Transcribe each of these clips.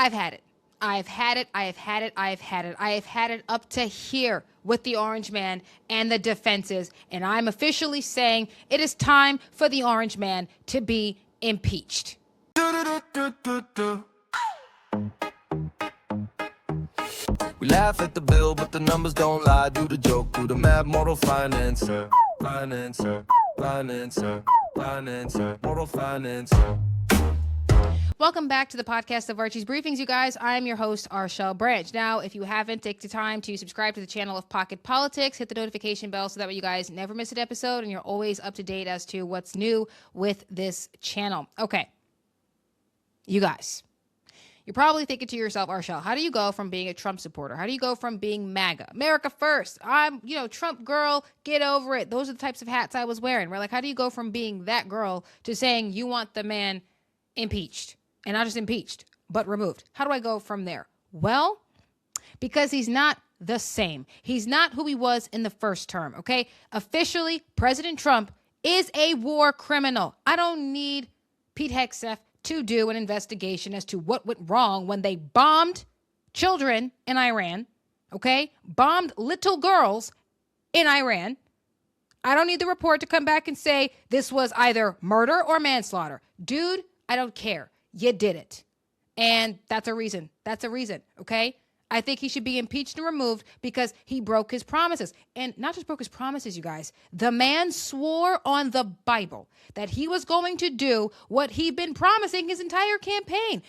I've had it. I've had it. I have had it. I have had it. I have had it up to here with the orange man and the defenses. And I'm officially saying it is time for the orange man to be impeached. We laugh at the bill, but the numbers don't lie. Do the joke, do the mad moral financer. Financer, financer, financer, moral financer. Welcome back to the podcast of Archie's Briefings, you guys. I'm your host, Arshel Branch. Now, if you haven't, take the time to subscribe to the channel of Pocket Politics. Hit the notification bell so that way you guys never miss an episode and you're always up to date as to what's new with this channel. Okay, you guys. You're probably thinking to yourself, Arshel, how do you go from being a Trump supporter? How do you go from being MAGA? America first. I'm, Trump girl, get over it. Those are the types of hats I was wearing. Right? Like, how do you go from being that girl to saying you want the man impeached? And not just impeached, but removed. How do I go from there? Well, because he's not the same. He's not who he was in the first term, okay? Officially, President Trump is a war criminal. I don't need Pete Hegseth to do an investigation as to what went wrong when they bombed children in Iran, okay? Bombed little girls in Iran. I don't need the report to come back and say this was either murder or manslaughter. Dude, I don't care. You did it. And that's a reason. That's a reason, okay? I think he should be impeached and removed because he broke his promises. And not just broke his promises, you guys. The man swore on the Bible that he was going to do what he'd been promising his entire campaign.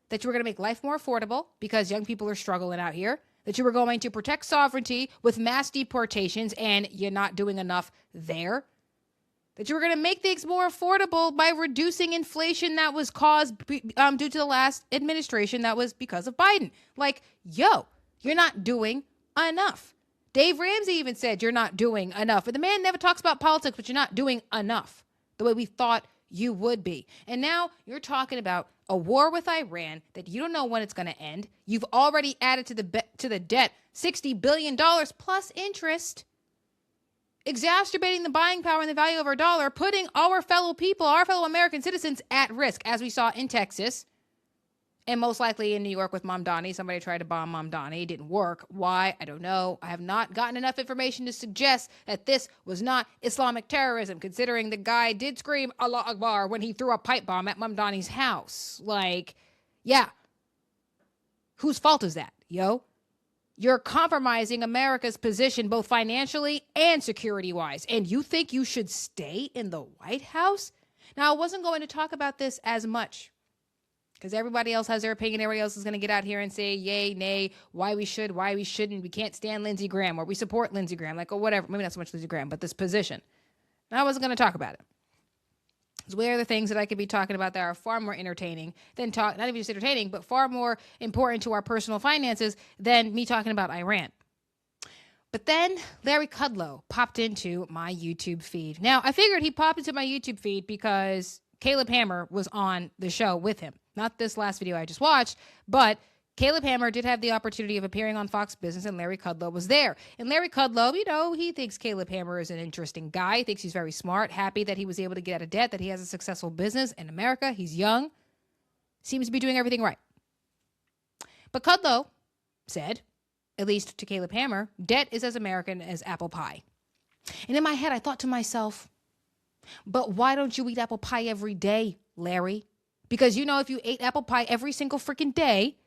That you were going to make life more affordable because young people are struggling out here. That you were going to protect sovereignty with mass deportations, and you're not doing enough there. That you were going to make things more affordable by reducing inflation that was caused due to the last administration that was because of Biden. Like, yo, you're not doing enough. Dave Ramsey even said you're not doing enough. But the man never talks about politics, but you're not doing enough the way we thought you would be. And now you're talking about a war with Iran that you don't know when it's going to end. You've already added to the debt $60 billion plus interest, exacerbating the buying power and the value of our dollar, putting our fellow people, our fellow American citizens at risk, as we saw in Texas and most likely in New York with Mamdani. Somebody tried to bomb Mamdani. It didn't work. Why? I don't know. I have not gotten enough information to suggest that this was not Islamic terrorism, considering the guy did scream Allah Akbar when he threw a pipe bomb at Mamdani's house. Like, yeah. Whose fault is that, yo? You're compromising America's position both financially and security-wise. And you think you should stay in the White House? Now, I wasn't going to talk about this as much because everybody else has their opinion. Everybody else is going to get out here and say, yay, nay, why we should, why we shouldn't. We can't stand Lindsey Graham, or we support Lindsey Graham, like, or whatever. Maybe not so much Lindsey Graham, but this position. Now, I wasn't going to talk about it. Because where are the things that I could be talking about that are far more entertaining than not even just entertaining, but far more important to our personal finances than me talking about Iran. But then Larry Kudlow popped into my YouTube feed. Now, I figured he popped into my YouTube feed because Caleb Hammer was on the show with him. Not this last video I just watched, but Caleb Hammer did have the opportunity of appearing on Fox Business, and Larry Kudlow was there. And Larry Kudlow, he thinks Caleb Hammer is an interesting guy. He thinks he's very smart, happy that he was able to get out of debt, that he has a successful business in America. He's young, seems to be doing everything right. But Kudlow said, at least to Caleb Hammer, debt is as American as apple pie. And in my head, I thought to myself, but why don't you eat apple pie every day, Larry? Because if you ate apple pie every single freaking day,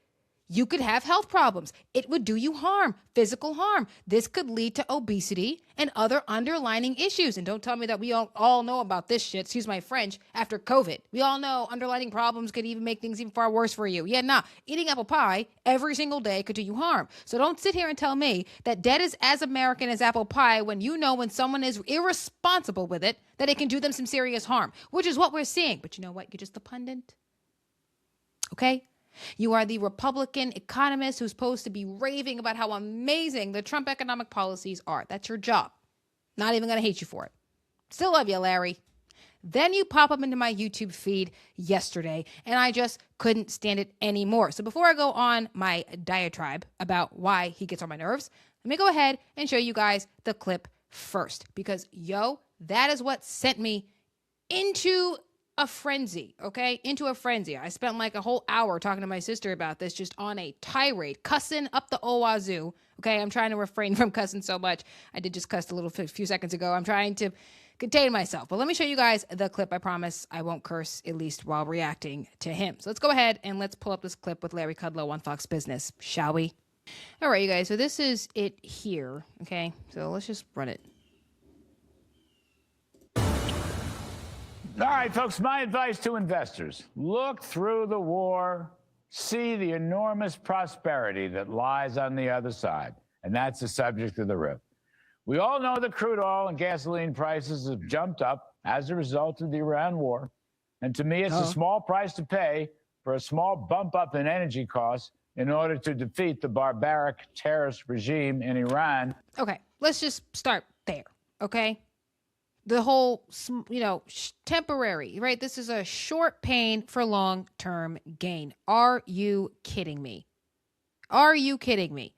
you could have health problems. It would do you harm, physical harm. This could lead to obesity and other underlying issues. And don't tell me that we all know about this shit, excuse my French, after COVID. We all know underlying problems could even make things even far worse for you. Yeah, nah, eating apple pie every single day could do you harm. So don't sit here and tell me that debt is as American as apple pie when when someone is irresponsible with it, that it can do them some serious harm, which is what we're seeing. But you know what? You're just the pundit. Okay? You are the Republican economist who's supposed to be raving about how amazing the Trump economic policies are. That's your job. Not even going to hate you for it. Still love you, Larry. Then you pop up into my YouTube feed yesterday, and I just couldn't stand it anymore. So before I go on my diatribe about why he gets on my nerves, let me go ahead and show you guys the clip first. Because, that is what sent me into a frenzy, okay? Into a frenzy. I spent like a whole hour talking to my sister about this, just on a tirade, cussing up the wazoo, okay? I'm trying to refrain from cussing so much. I did just cuss a few seconds ago. I'm trying to contain myself. But let me show you guys the clip. I promise I won't curse, at least while reacting to him. So let's go ahead and let's pull up this clip with Larry Kudlow on Fox Business, shall we? All right, you guys. So this is it here, okay? So let's just run it. All right, folks, my advice to investors: look through the war, see the enormous prosperity that lies on the other side. And that's the subject of the rift. We all know that crude oil and gasoline prices have jumped up as a result of the Iran war. And to me, it's a small price to pay for a small bump up in energy costs in order to defeat the barbaric terrorist regime in Iran. Okay, let's just start there, okay? The whole, temporary, right? This is a short pain for long-term gain. Are you kidding me? Are you kidding me?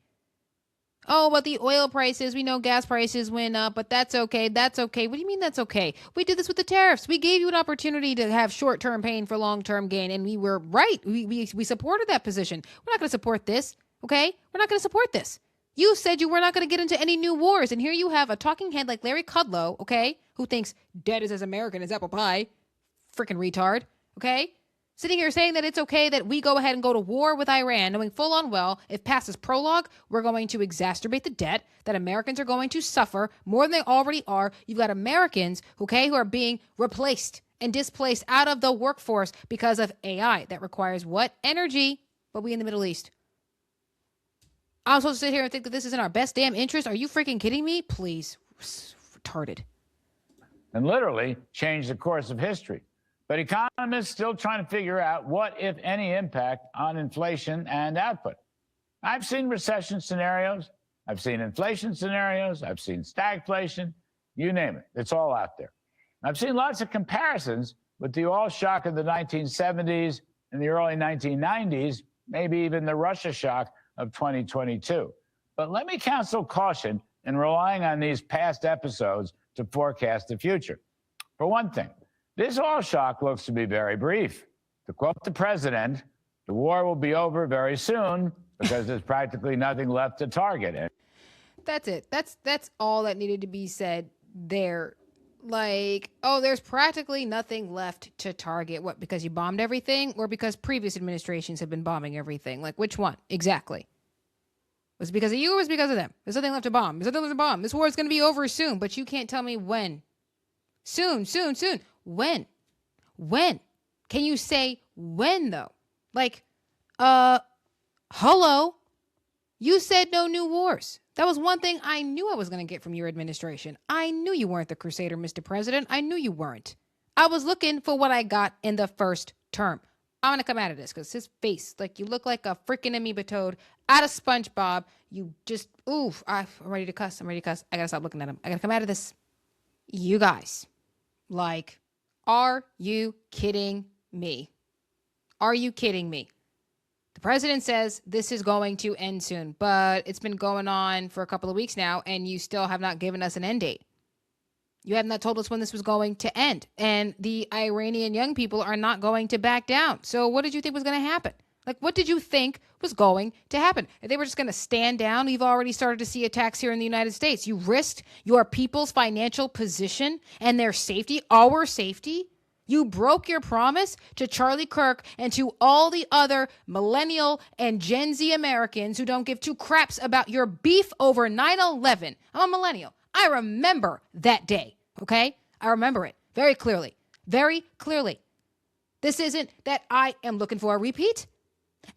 Oh, but the oil prices, we know gas prices went up, but that's okay. That's okay. What do you mean that's okay? We did this with the tariffs. We gave you an opportunity to have short-term pain for long-term gain, and we were right. We supported that position. We're not going to support this, okay? We're not going to support this. You said you were not going to get into any new wars, and here you have a talking head like Larry Kudlow, okay, who thinks dead is as American as apple pie. Freaking retard, okay? Sitting here saying that it's okay that we go ahead and go to war with Iran, knowing full on well, if past this prologue, we're going to exacerbate the debt, that Americans are going to suffer more than they already are. You've got Americans, okay, who are being replaced and displaced out of the workforce because of AI. That requires what? Energy, but we in the Middle East. I'm supposed to sit here and think that this is in our best damn interest? Are you freaking kidding me? Please. Retarded. And literally change the course of history. But economists still trying to figure out what, if any, impact on inflation and output. I've seen recession scenarios. I've seen inflation scenarios. I've seen stagflation. You name it. It's all out there. I've seen lots of comparisons with the oil shock of the 1970s and the early 1990s, maybe even the Russia shock of 2022. But let me counsel caution in relying on these past episodes to forecast the future. For one thing, this oil shock looks to be very brief. To quote the president, the war will be over very soon because there's practically nothing left to target. That's it. That's all that needed to be said there. Like, oh, there's practically nothing left to target. What, because you bombed everything, or because previous administrations have been bombing everything? Like, which one exactly? Was it because of you, or was it because of them? There's nothing left to bomb. There's nothing left to bomb. This war is going to be over soon, but you can't tell me when. Soon. When? Can you say when, though? Like, hello? You said no new wars. That was one thing I knew I was going to get from your administration. I knew you weren't the crusader, Mr. President. I knew you weren't. I was looking for what I got in the first term. I'm going to come out of this because his face, like, you look like a freaking amoeba toad out of SpongeBob. You just, oof, I'm ready to cuss. I got to stop looking at him. I got to come out of this. You guys, like, are you kidding me? Are you kidding me? The president says this is going to end soon, but it's been going on for a couple of weeks now, and you still have not given us an end date. You have not told us when this was going to end, and the Iranian young people are not going to back down. So what did you think was going to happen? Like, what did you think was going to happen? If they were just going to stand down, we've already started to see attacks here in the United States. You risked your people's financial position and their safety, our safety. You broke your promise to Charlie Kirk and to all the other millennial and Gen Z Americans who don't give two craps about your beef over 9/11. I'm a millennial. I remember that day, okay? I remember it very clearly, very clearly. This isn't that I am looking for a repeat.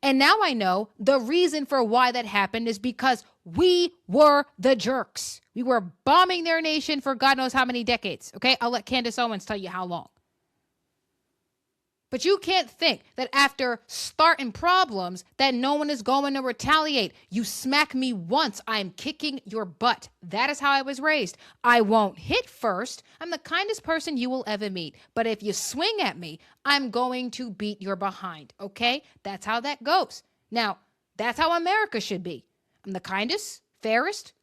And now I know the reason for why that happened is because we were the jerks. We were bombing their nation for God knows how many decades, okay? I'll let Candace Owens tell you how long. But you can't think that after starting problems that no one is going to retaliate. You smack me once, I'm kicking your butt. That is how I was raised. I won't hit first. I'm the kindest person you will ever meet. But if you swing at me, I'm going to beat your behind, okay? That's how that goes. Now, that's how America should be. I'm the kindest, fairest,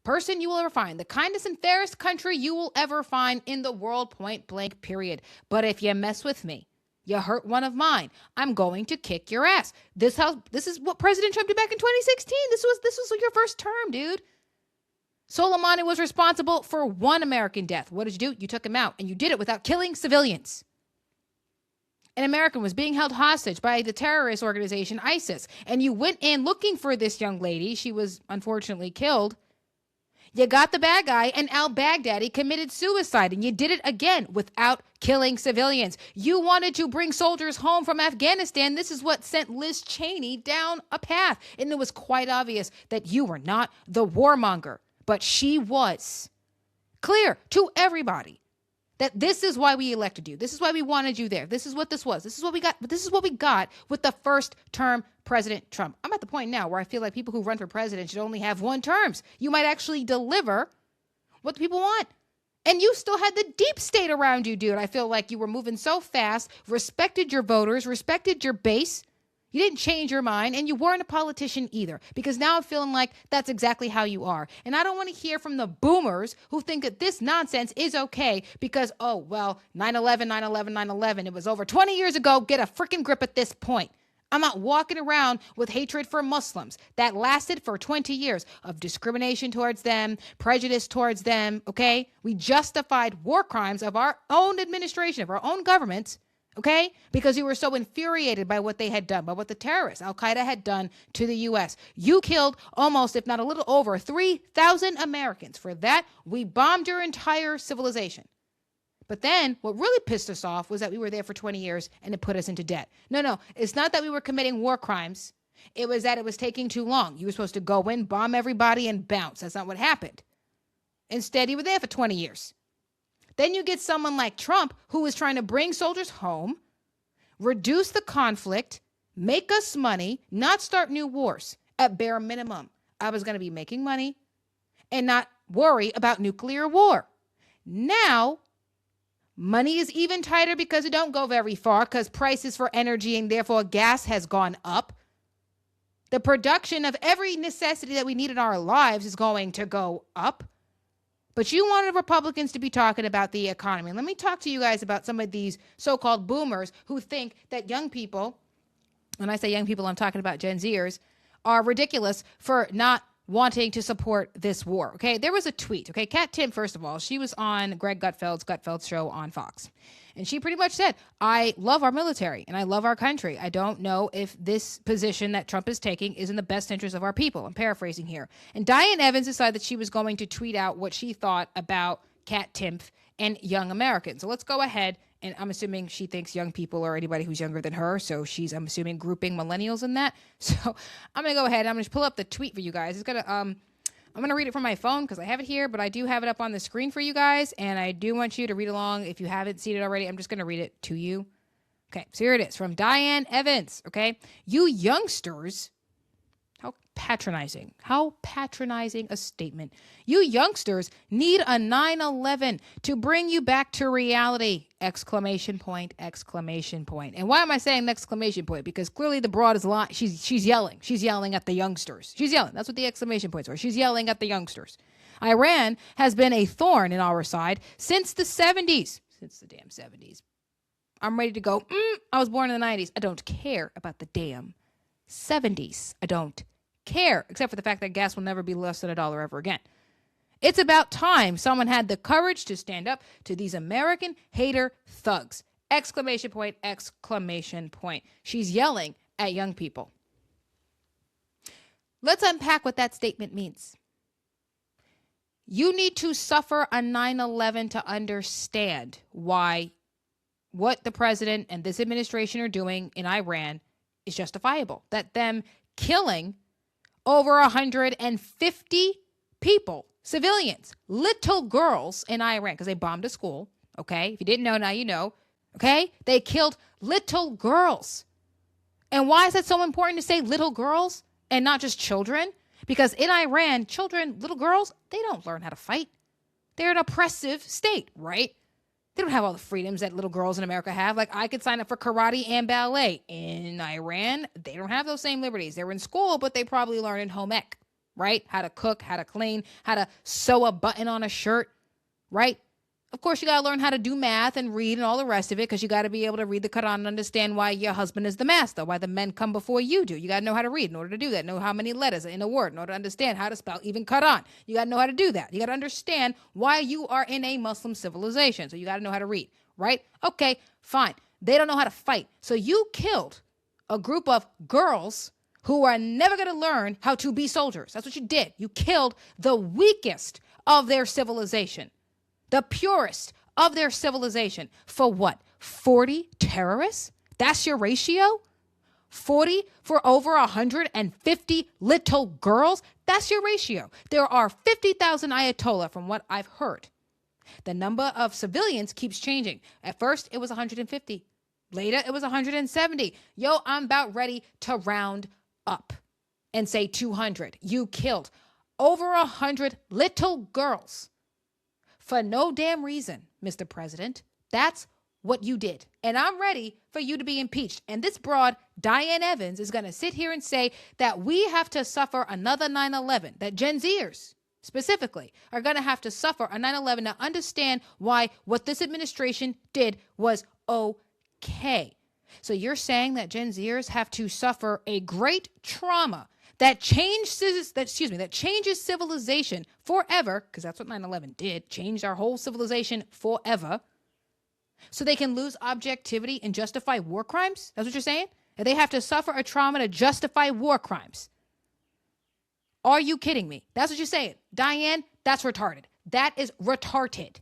person you will ever find, the kindest and fairest country you will ever find in the world, point blank, period. But if you mess with me, you hurt one of mine, I'm going to kick your ass. This is what President Trump did back in 2016. This was your first term, dude. Soleimani was responsible for one American death. What did you do? You took him out, and you did it without killing civilians. An American was being held hostage by the terrorist organization ISIS, and you went in looking for this young lady. She was unfortunately killed. You got the bad guy, and al-Baghdadi committed suicide, and you did it again without killing civilians. You wanted to bring soldiers home from Afghanistan. This is what sent Liz Cheney down a path, and it was quite obvious that you were not the warmonger, but she was. Clear to everybody that this is why we elected you. This is why we wanted you there. This is what this was. This is what we got. But this is what we got with the first term President Trump. I'm at the point now where I feel like people who run for president should only have one terms. You might actually deliver what the people want. And you still had the deep state around you, dude. I feel like you were moving so fast, respected your voters, respected your base. You didn't change your mind, and you weren't a politician either, because now I'm feeling like that's exactly how you are. And I don't want to hear from the boomers who think that this nonsense is okay because, oh, well, 9/11, 9/11, 9/11, it was over 20 years ago. Get a freaking grip at this point. I'm not walking around with hatred for Muslims that lasted for 20 years of discrimination towards them, prejudice towards them, okay? We justified war crimes of our own administration, of our own governments, okay? Because you were so infuriated by what they had done, by what the terrorists, Al-Qaeda, had done to the U.S. You killed almost, if not a little over, 3,000 Americans. For that, we bombed your entire civilization. But then what really pissed us off was that we were there for 20 years and it put us into debt. No, it's not that we were committing war crimes. It was that it was taking too long. You were supposed to go in, bomb everybody, and bounce. That's not what happened. Instead, you were there for 20 years. Then you get someone like Trump who was trying to bring soldiers home, reduce the conflict, make us money, not start new wars. At bare minimum, I was going to be making money and not worry about nuclear war. Now, money is even tighter because it don't go very far because prices for energy and therefore gas has gone up. The production of every necessity that we need in our lives is going to go up. But you wanted Republicans to be talking about the economy. And let me talk to you guys about some of these so-called boomers who think that young people, when I say young people, I'm talking about Gen Zers, are ridiculous for not wanting to support this war. Okay, there was a tweet. Okay, Kat Timpf, first of all, she was on Greg Gutfeld's show on Fox. And she pretty much said, I love our military and I love our country. I don't know if this position that Trump is taking is in the best interest of our people. I'm paraphrasing here. And Diane Evans decided that she was going to tweet out what she thought about Kat Timpf and young Americans. So let's go ahead. And I'm assuming she thinks young people are anybody who's younger than her. So she's, I'm assuming, grouping millennials in that. So I'm going to go ahead and I'm going to pull up the tweet for you guys. It's going to, I'm going to read it from my phone because I have it here, but I do have it up on the screen for you guys. And I do want you to read along. If you haven't seen it already, I'm just going to read it to you. Okay, so here it is from Diane Evans. Okay, you youngsters, how patronizing a statement. You youngsters need a 9/11 to bring you back to reality! Exclamation point, exclamation point. And why am I saying exclamation point? Because clearly the broad is lying. She's yelling. She's yelling at the youngsters. She's yelling. That's what the exclamation points are. She's yelling at the youngsters. Iran has been a thorn in our side since the 70s. Since the damn 70s. I'm ready to go, I was born in the 90s. I don't care about the damn 70s. I don't care, except for the fact that gas will never be less than $1 ever again. It's about time someone had the courage to stand up to these American hater thugs. Exclamation point, exclamation point. She's yelling at young people. Let's unpack what that statement means. You need to suffer a 9/11 to understand why what the president and this administration are doing in Iran is justifiable. That them killing over 150 people, civilians, little girls in Iran, because they bombed a school, okay? If you didn't know, now you know, okay? They killed little girls. And why is that so important to say little girls and not just children? Because in Iran, children, little girls, they don't learn how to fight. They're an oppressive state, right? They don't have all the freedoms that little girls in America have. Like, I could sign up for karate and ballet. In Iran, they don't have those same liberties. They're in school, but they probably learn in home ec. right? How to cook, how to clean, how to sew a button on a shirt, right? Of course, you got to learn how to do math and read and all the rest of it, because you got to be able to read the Quran and understand why your husband is the master, why the men come before you do. You got to know how to read in order to do that, know how many letters are in a word in order to understand how to spell even Quran. You got to know how to do that. You got to understand why you are in a Muslim civilization. So you got to know how to read, right? Okay, fine. They don't know how to fight. So you killed a group of girls who are never going to learn how to be soldiers. That's what you did. You killed the weakest of their civilization, the purest of their civilization. For what? 40 terrorists? That's your ratio? 40 for over 150 little girls? That's your ratio. There are 50,000 Ayatollah, from what I've heard. The number of civilians keeps changing. At first, it was 150. Later, it was 170. Yo, I'm about ready to round up and say 200. You killed over 100 little girls for no damn reason, Mr. President. That's what you did. And I'm ready for you to be impeached. And this broad, Diane Evans, is going to sit here and say that we have to suffer another 9/11, that Gen Zers specifically are going to have to suffer a 9/11 to understand why what this administration did was okay. So you're saying that Gen Zers have to suffer a great trauma that changes civilization forever, because that's what 9/11 did, changed our whole civilization forever, so they can lose objectivity and justify war crimes? That's what you're saying? That they have to suffer a trauma to justify war crimes? Are you kidding me? That's what you're saying. Diane, that's retarded. That is retarded.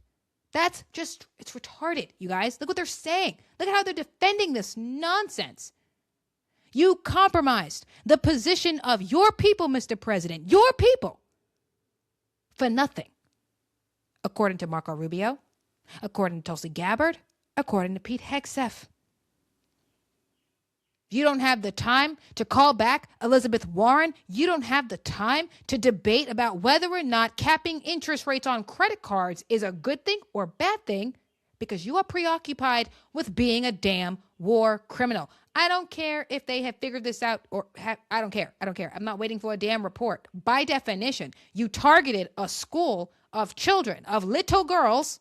It's retarded, you guys. Look what they're saying. Look at how they're defending this nonsense. You compromised the position of your people, Mr. President, your people, for nothing. According to Marco Rubio, according to Tulsi Gabbard, according to Pete Hegseth. You don't have the time to call back Elizabeth Warren. You don't have the time to debate about whether or not capping interest rates on credit cards is a good thing or bad thing, because you are preoccupied with being a damn war criminal. I don't care if they have figured this out I don't care. I'm not waiting for a damn report. By definition, you targeted a school of children, of little girls,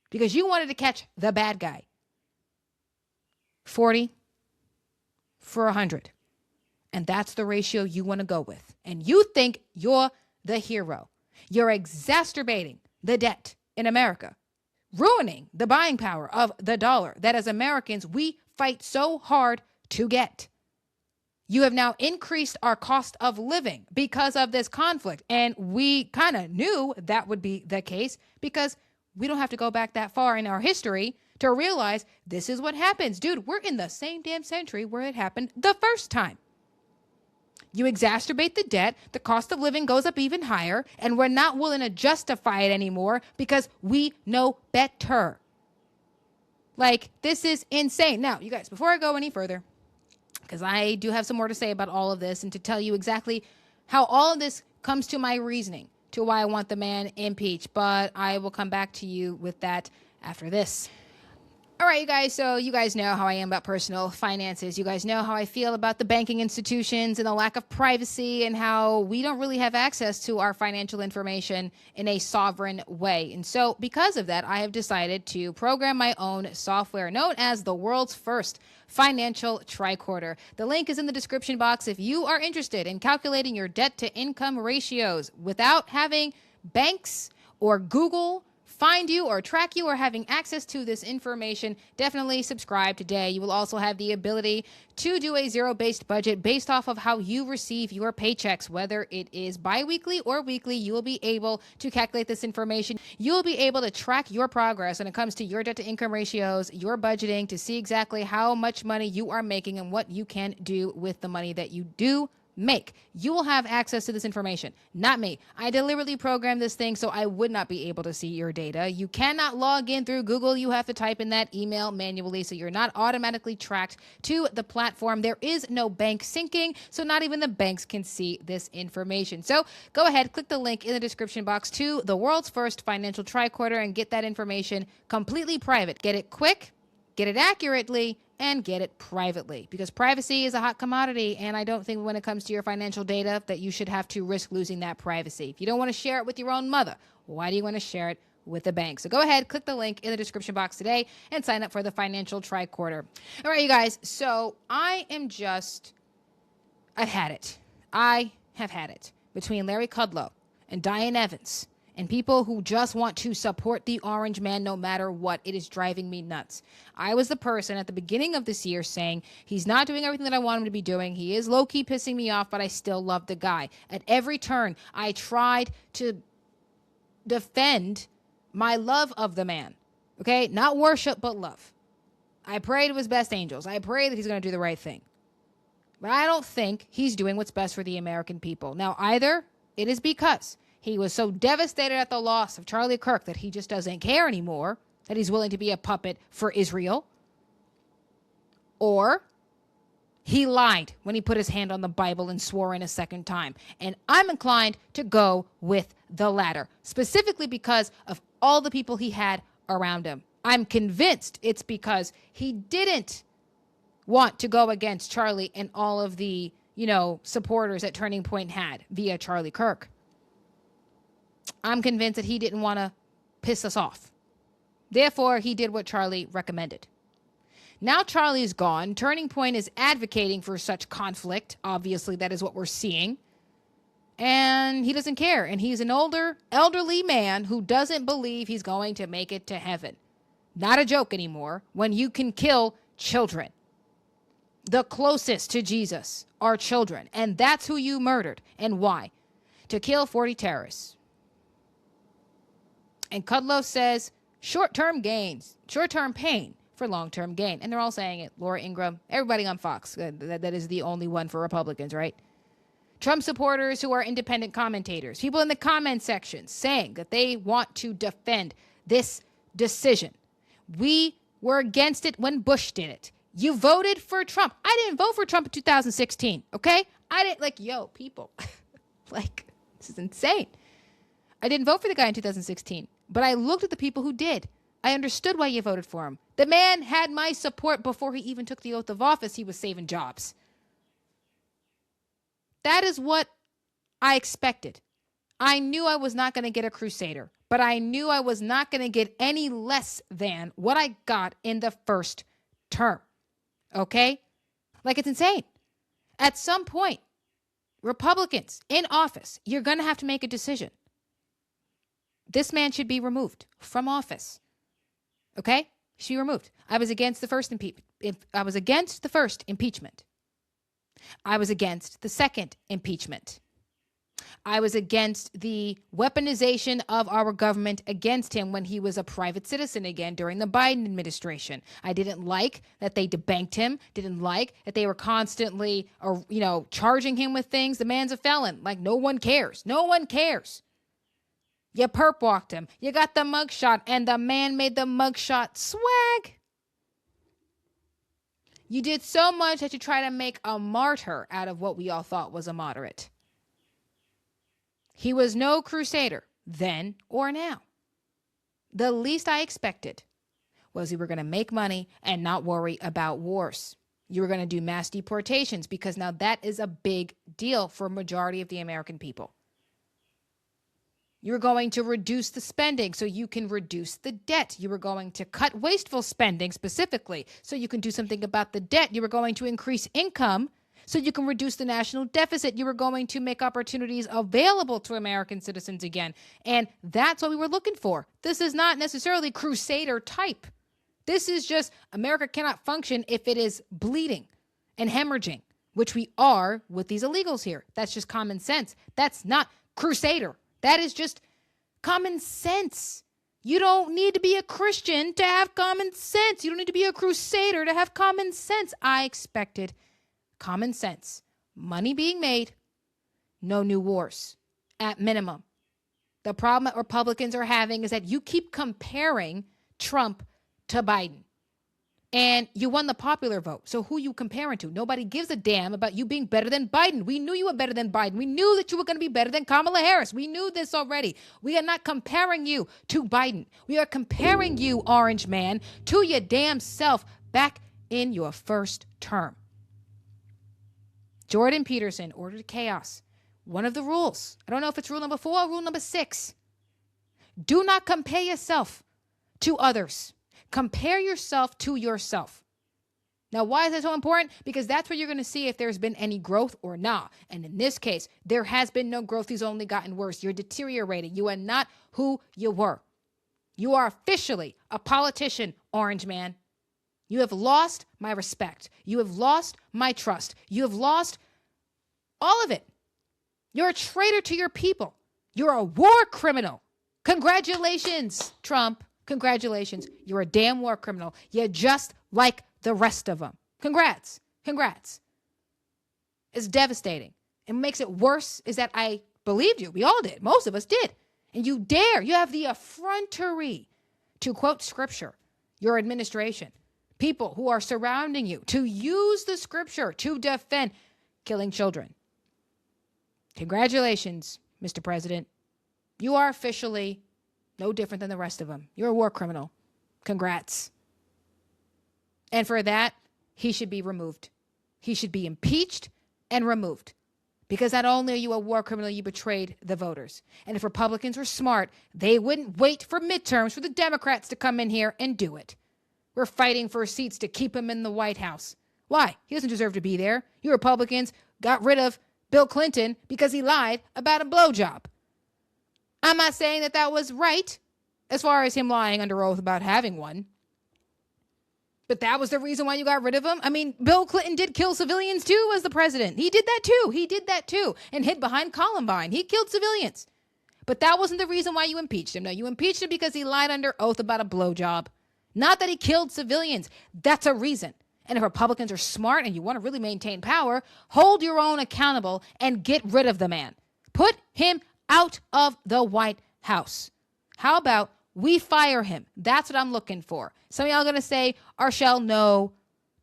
because you wanted to catch the bad guy. 40 for 100. And that's the ratio you want to go with. And you think you're the hero. You're exacerbating the debt in America, ruining the buying power of the dollar that as Americans we fight so hard to get. You have now increased our cost of living because of this conflict. And we kind of knew that would be the case, because we don't have to go back that far in our history to realize this is what happens. Dude, we're in the same damn century where it happened the first time. You exacerbate the debt, the cost of living goes up even higher, and we're not willing to justify it anymore because we know better. Like, this is insane. Now, you guys, before I go any further, because I do have some more to say about all of this and to tell you exactly how all of this comes to my reasoning to why I want the man impeached, but I will come back to you with that after this. All right, you guys, so you guys know how I am about personal finances. You guys know how I feel about the banking institutions and the lack of privacy and how we don't really have access to our financial information in a sovereign way. And so because of that, I have decided to program my own software known as the world's first financial tricorder. The link is in the description box if you are interested in calculating your debt to income ratios without having banks or Google find you or track you or having access to this information. Definitely subscribe today. You will also have the ability to do a zero-based budget based off of how you receive your paychecks, whether it is bi-weekly or weekly. You will be able to calculate this information. You'll be able to track your progress when it comes to your debt to income ratios, your budgeting, to see exactly how much money you are making and what you can do with the money that you do make. You will have access to this information, not me. I deliberately programmed this thing so I would not be able to see your data. You cannot log in through Google. You have to type in that email manually, so you're not automatically tracked to the platform. There is no bank syncing, so not even the banks can see this information. So go ahead, click the link in the description box to the world's first financial tricorder and get that information completely private. Get it quick, get it accurately, and get it privately, because privacy is a hot commodity. And I don't think when it comes to your financial data that you should have to risk losing that privacy. If you don't want to share it with your own mother, why do you want to share it with a bank? So go ahead, click the link in the description box today and sign up for the financial tricorder. All right, you guys. So I've had it. I have had it between Larry Kudlow and Diane Evans and people who just want to support the orange man no matter what. It is driving me nuts. I was the person at the beginning of this year saying he's not doing everything that I want him to be doing. He is low-key pissing me off, but I still love the guy. At every turn, I tried to defend my love of the man. Okay? Not worship, but love. I pray to his best angels. I pray that he's going to do the right thing. But I don't think he's doing what's best for the American people. Now, either it is because he was so devastated at the loss of Charlie Kirk that he just doesn't care anymore, that he's willing to be a puppet for Israel, or he lied when he put his hand on the Bible and swore in a second time. And I'm inclined to go with the latter, specifically because of all the people he had around him. I'm convinced it's because he didn't want to go against Charlie and all of the, supporters that Turning Point had via Charlie Kirk. I'm convinced that he didn't want to piss us off. Therefore, he did what Charlie recommended. Now Charlie is gone. Turning Point is advocating for such conflict. Obviously, that is what we're seeing. And he doesn't care. And he's an elderly man who doesn't believe he's going to make it to heaven. Not a joke anymore when you can kill children. The closest to Jesus are children. And that's who you murdered. And why? To kill 40 terrorists. And Kudlow says short-term gains, short-term pain for long-term gain. And they're all saying it. Laura Ingraham, everybody on Fox. That is the only one for Republicans, right? Trump supporters who are independent commentators. People in the comment section saying that they want to defend this decision. We were against it when Bush did it. You voted for Trump. I didn't vote for Trump in 2016, okay? I didn't, people. This is insane. I didn't vote for the guy in 2016. But I looked at the people who did. I understood why you voted for him. The man had my support before he even took the oath of office. He was saving jobs. That is what I expected. I knew I was not going to get a crusader, but I knew I was not going to get any less than what I got in the first term. Okay? It's insane. At some point, Republicans in office, you're going to have to make a decision. This man should be removed from office. Okay? He should be removed. I was against the first impeachment. I was against the first impeachment. I was against the second impeachment. I was against the weaponization of our government against him when he was a private citizen again during the Biden administration. I didn't like that they debanked him. Didn't like that they were constantly, charging him with things. The man's a felon. No one cares. No one cares. You perp walked him. You got the mugshot, and the man made the mugshot swag. You did so much that you try to make a martyr out of what we all thought was a moderate. He was no crusader then or now. The least I expected was you were going to make money and not worry about wars. You were going to do mass deportations because now that is a big deal for a majority of the American people. You're going to reduce the spending so you can reduce the debt. You were going to cut wasteful spending specifically so you can do something about the debt. You were going to increase income so you can reduce the national deficit. You were going to make opportunities available to American citizens again. And that's what we were looking for. This is not necessarily crusader type. This is just America cannot function if it is bleeding and hemorrhaging, which we are with these illegals here. That's just common sense. That's not crusader. That is just common sense. You don't need to be a Christian to have common sense. You don't need to be a crusader to have common sense. I expected common sense. Money being made, no new wars, at minimum. The problem that Republicans are having is that you keep comparing Trump to Biden. And you won the popular vote. So who you comparing to? Nobody gives a damn about you being better than Biden. We knew you were better than Biden. We knew that you were going to be better than Kamala Harris. We knew this already. We are not comparing you to Biden. We are comparing you, orange man, to your damn self back in your first term. Jordan Peterson ordered chaos. One of the rules. I don't know if it's rule number 4 or rule number 6. Do not compare yourself to others. Compare yourself to yourself. Now, why is that so important? Because that's where you're going to see if there's been any growth or not. And in this case, there has been no growth. He's only gotten worse. You're deteriorating. You are not who you were. You are officially a politician, orange man. You have lost my respect. You have lost my trust. You have lost all of it. You're a traitor to your people. You're a war criminal. Congratulations, Trump. Congratulations. You're a damn war criminal. You're just like the rest of them. Congrats. Congrats. It's devastating. And what makes it worse is that I believed you. We all did. Most of us did. And you have the effrontery to quote scripture, your administration, people who are surrounding you, to use the scripture to defend killing children. Congratulations, Mr. President. You are officially no different than the rest of them. You're a war criminal. Congrats. And for that, he should be removed. He should be impeached and removed. Because not only are you a war criminal, you betrayed the voters. And if Republicans were smart, they wouldn't wait for midterms for the Democrats to come in here and do it. We're fighting for seats to keep him in the White House. Why? He doesn't deserve to be there. You Republicans got rid of Bill Clinton because he lied about a blowjob. I'm not saying that that was right as far as him lying under oath about having one. But that was the reason why you got rid of him. I mean, Bill Clinton did kill civilians too as the president. He did that too. And hid behind Columbine. He killed civilians. But that wasn't the reason why you impeached him. No, you impeached him because he lied under oath about a blowjob. Not that he killed civilians. That's a reason. And if Republicans are smart and you want to really maintain power, hold your own accountable and get rid of the man. Put him out of the White House. How about we fire him? That's what I'm looking for. Some of y'all are going to say, Arshel, no.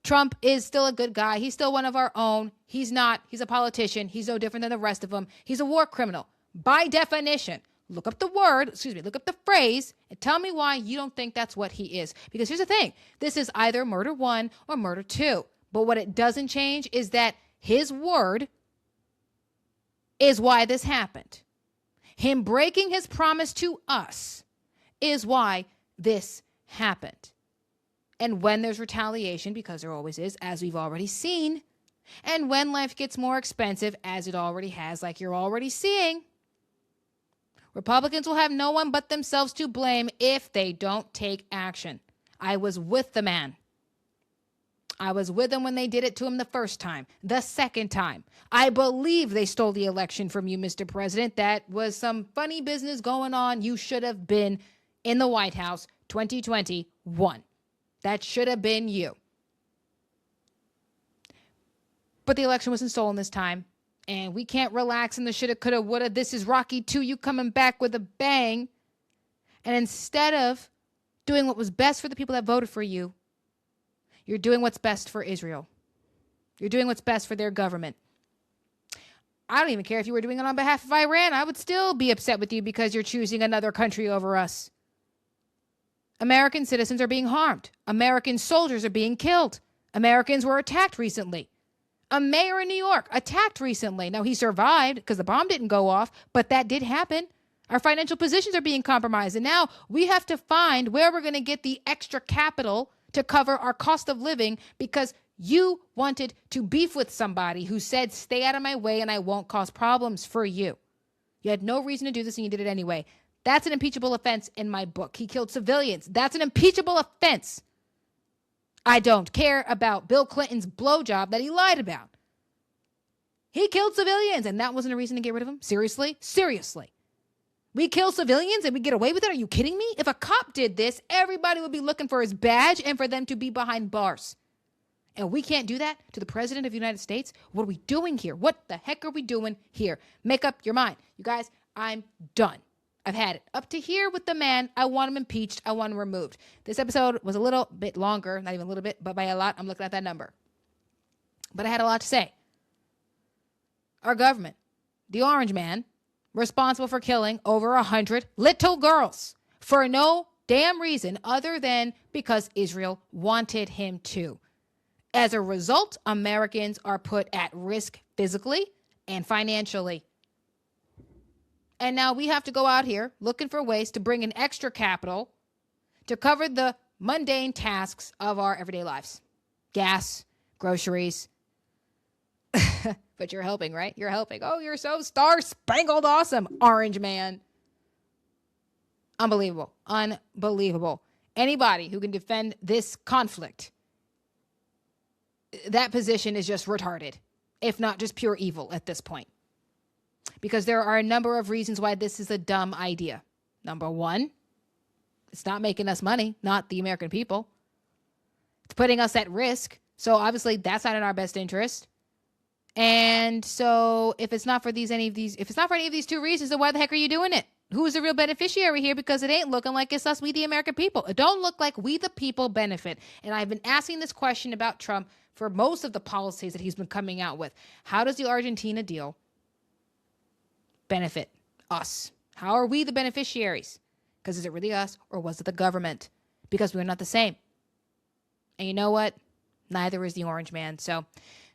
Trump is still a good guy. He's still one of our own. He's not. He's a politician. He's no different than the rest of them. He's a war criminal. By definition, look up the phrase, and tell me why you don't think that's what he is. Because here's the thing. This is either murder 1 or murder 2. But what it doesn't change is that his word is why this happened. Him breaking his promise to us is why this happened. And when there's retaliation, because there always is, as we've already seen, and when life gets more expensive, as it already has, like you're already seeing, Republicans will have no one but themselves to blame if they don't take action. I was with the man. I was with him when they did it to him the first time, the second time. I believe they stole the election from you, Mr. President. That was some funny business going on. You should have been in the White House 2021. That should have been you. But the election wasn't stolen this time. And we can't relax in the shoulda, coulda, woulda. This is Rocky 2. You coming back with a bang. And instead of doing what was best for the people that voted for you, you're doing what's best for Israel. You're doing what's best for their government. I don't even care if you were doing it on behalf of Iran. I would still be upset with you because you're choosing another country over us. American citizens are being harmed. American soldiers are being killed. Americans were attacked recently. A mayor in New York attacked recently. Now, he survived because the bomb didn't go off, but that did happen. Our financial positions are being compromised. And now we have to find where we're going to get the extra capital to cover our cost of living because you wanted to beef with somebody who said, stay out of my way and I won't cause problems for you. You had no reason to do this and you did it anyway. That's an impeachable offense in my book. He killed civilians. That's an impeachable offense. I don't care about Bill Clinton's blowjob that he lied about. He killed civilians and that wasn't a reason to get rid of him? Seriously? Seriously. We kill civilians and we get away with it? Are you kidding me? If a cop did this, everybody would be looking for his badge and for them to be behind bars. And we can't do that to the president of the United States? What are we doing here? What the heck are we doing here? Make up your mind. You guys, I'm done. I've had it up to here with the man. I want him impeached. I want him removed. This episode was a little bit longer, not even a little bit, but by a lot, I'm looking at that number. But I had a lot to say. Our government, the orange man, responsible for killing over 100 little girls for no damn reason other than because Israel wanted him to. As a result, Americans are put at risk physically and financially. And now we have to go out here looking for ways to bring in extra capital to cover the mundane tasks of our everyday lives. Gas, groceries. But you're helping, right? You're helping. Oh, you're so star-spangled awesome, orange man. Unbelievable. Unbelievable. Anybody who can defend this conflict, that position is just retarded, if not just pure evil at this point. Because there are a number of reasons why this is a dumb idea. Number one, it's not making us money, not the American people. It's putting us at risk. So obviously that's not in our best interest. And so if it's not for any of these two reasons, then why the heck are you doing it? Who is the real beneficiary here? Because it ain't looking like it's us, we the American people. It don't look like we the people benefit. And I've been asking this question about Trump for most of the policies that he's been coming out with. How does the Argentina deal benefit us? How are we the beneficiaries? Because is it really us or was it the government? Because we're not the same. And you know what? Neither is the orange man. So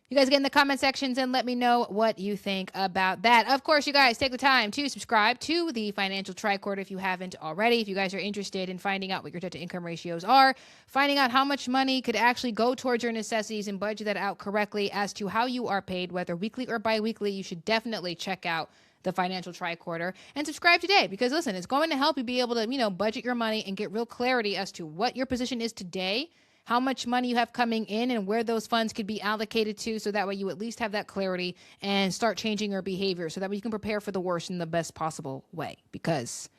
you guys get in the comment sections and let me know what you think about that. Of course, you guys take the time to subscribe to the Financial Tricorder if you haven't already. If you guys are interested in finding out what your debt to income ratios are, finding out how much money could actually go towards your necessities and budget that out correctly as to how you are paid, whether weekly or biweekly, you should definitely check out the Financial Tricorder and subscribe today because listen, it's going to help you be able to, budget your money and get real clarity as to what your position is today, how much money you have coming in and where those funds could be allocated to, so that way you at least have that clarity and start changing your behavior so that way you can prepare for the worst in the best possible way, because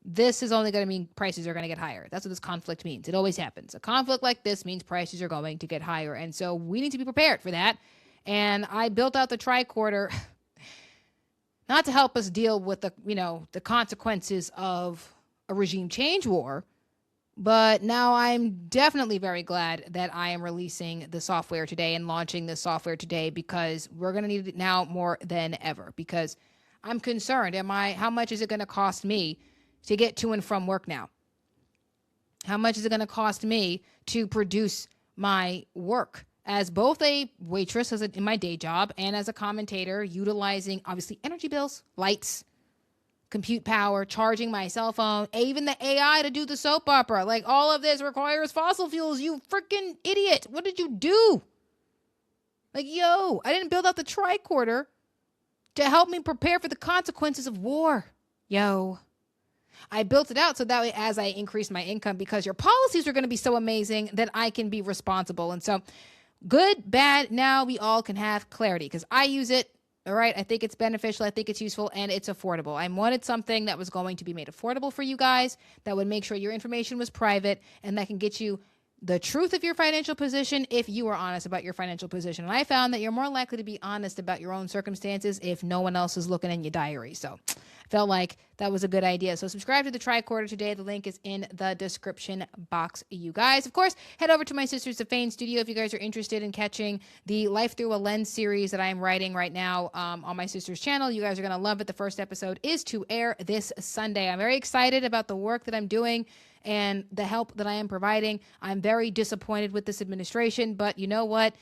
this is only going to mean prices are going to get higher. That's what this conflict means. It always happens. A conflict like this means prices are going to get higher. And so we need to be prepared for that. And I built out the tricorder not to help us deal with the consequences of a regime change war. But now I'm definitely very glad that I am releasing the software today and launching the software today, because we're going to need it now more than ever, because I'm concerned. How much is it going to cost me to get to and from work now? How much is it going to cost me to produce my work as both a waitress in my day job and as a commentator, utilizing obviously energy bills, lights, compute power, charging my cell phone, even the AI to do the soap opera. Like, all of this requires fossil fuels, you freaking idiot. What did you do? Like, I didn't build out the tricorder to help me prepare for the consequences of war. I built it out so that way as I increase my income, because your policies are going to be so amazing that I can be responsible. And so good, bad, now we all can have clarity because I use it. All right. I think it's beneficial. I think it's useful and it's affordable. I wanted something that was going to be made affordable for you guys, that would make sure your information was private and that can get you the truth of your financial position if you are honest about your financial position. And I found that you're more likely to be honest about your own circumstances if no one else is looking in your diary. So I felt like that was a good idea. So subscribe to the Tricorder today. The link is in the description box, you guys. Of course, head over to my Sisters of Fame studio if you guys are interested in catching the Life Through a Lens series that I am writing right now on my sister's channel. You guys are going to love it. The first episode is to air this Sunday. I'm very excited about the work that I'm doing and the help that I am providing. I'm very disappointed with this administration, but you know what?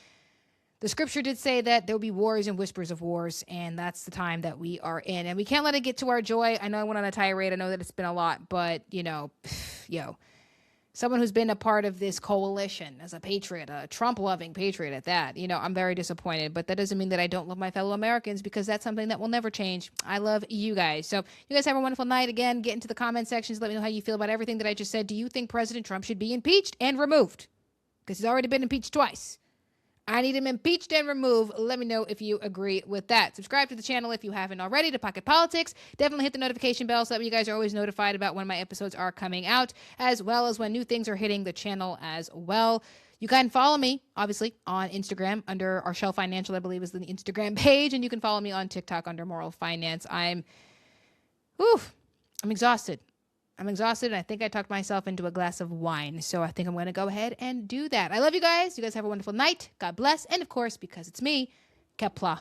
The scripture did say that there will be wars and whispers of wars, and that's the time that we are in. And we can't let it get to our joy. I know I went on a tirade. I know that it's been a lot, but, someone who's been a part of this coalition as a patriot, a Trump-loving patriot at that, I'm very disappointed. But that doesn't mean that I don't love my fellow Americans, because that's something that will never change. I love you guys. So you guys have a wonderful night. Again, get into the comment sections. Let me know how you feel about everything that I just said. Do you think President Trump should be impeached and removed? Because he's already been impeached twice. I need him impeached and removed. Let me know if you agree with that. Subscribe to the channel if you haven't already, to Pocket Politics. Definitely hit the notification bell so that you guys are always notified about when my episodes are coming out, as well as when new things are hitting the channel as well. You can follow me, obviously, on Instagram under Arshel Financial, I believe is the Instagram page, and you can follow me on TikTok under Moral Finance. I'm Oof, I'm exhausted. I'm exhausted, and I think I talked myself into a glass of wine. So I think I'm going to go ahead and do that. I love you guys. You guys have a wonderful night. God bless. And, of course, because it's me, Kepla.